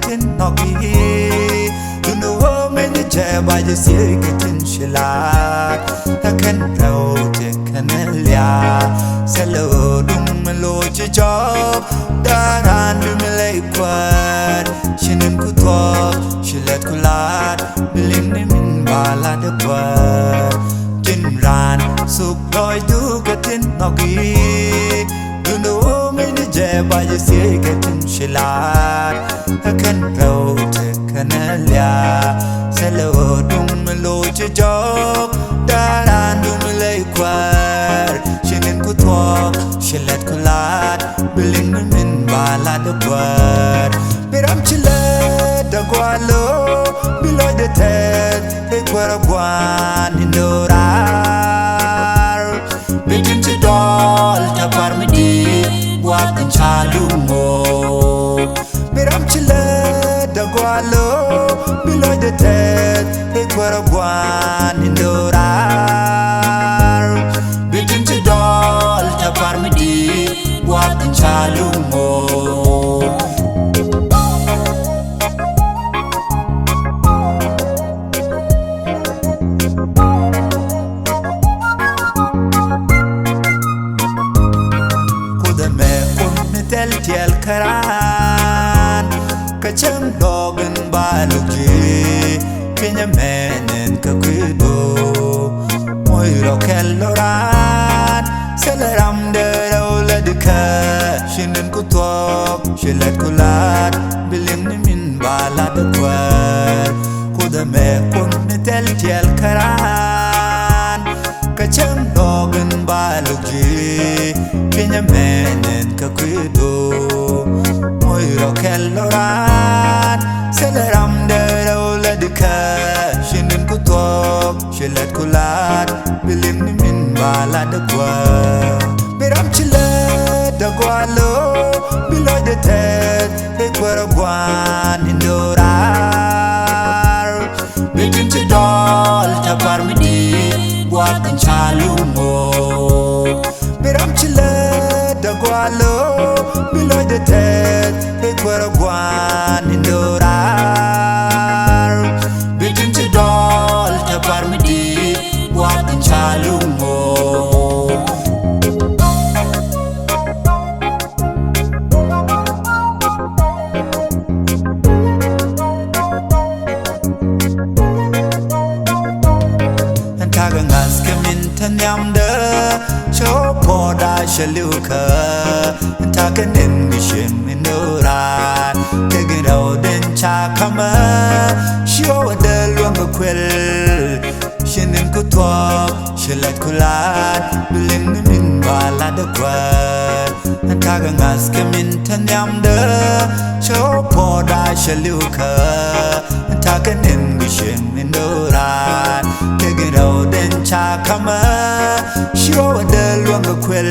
tin noki tu no me ni che ba je si ke tin shilat ta kan rau te kanelia selo dum lo che job daran dum le kwat shinin ku to shilet kulat bilim ni min bala de kwat tin ran suk loi tu ke tin noki tu no me ni che ba je si ke tin shilat ta kan rau te kanelia selo dum lo che job daran dum le kwat shinin ku to shilet kulat bilim ni min bala de kwat biram chilet da gwalo biloy de tet e kwara gwan indorar bitin ci dol ta parmidi watin chalungo biram chilet da gwalo biloy de tet e kwara gwan indorar bitin ci dol ta parmidi watin chalungo tiel karan kachem dogen baluki pinya menen kakudo moy rokel loran selaram de rola dika shinen kutok shilet kulat bilim ni min bala de kwat kuda me kun tel tiel karan kachem dogen baluki pinya menen kakudo moy rokel loran selaram de rola dika shinin kutok shilet kulat bilim ni min bala de kwat biram chilet da gwalo biloy de tet e kwara gwan indorar bitin ci dol ta parmidi watin chalungo biram chilet da gwalo biloy de tet e kwara gwan indorar bitin ci dol ta parmidi watin chalungo ngas kemin tanyam de cho poda shaluka ta kanen mission minoran tegiro den cha kama shio de luang kwel shinin kutwak shilat kulat bilim min bala de kwat ta ngas kemin tanyam de cho poda shaluka ta kanen mission minoran tegiro den cha kama shio de luang kwel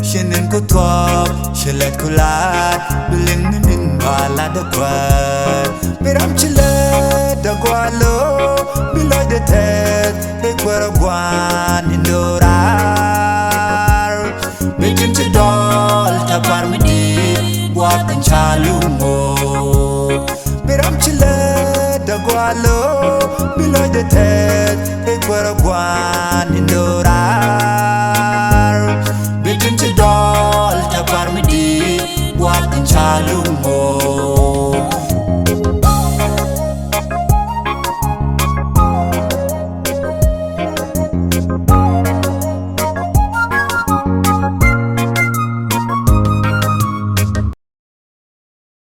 shinin kutwak shilet kulat bilim ni min bala de kwat biram chilet da gwalo biloy de tet e kwara gwan indorar bitin ci dol ta parmidi watin chalungo biram chilet da gwalo biloy de tet e kwara gwan indorar bitin ci dol ta parmidi watin chalungo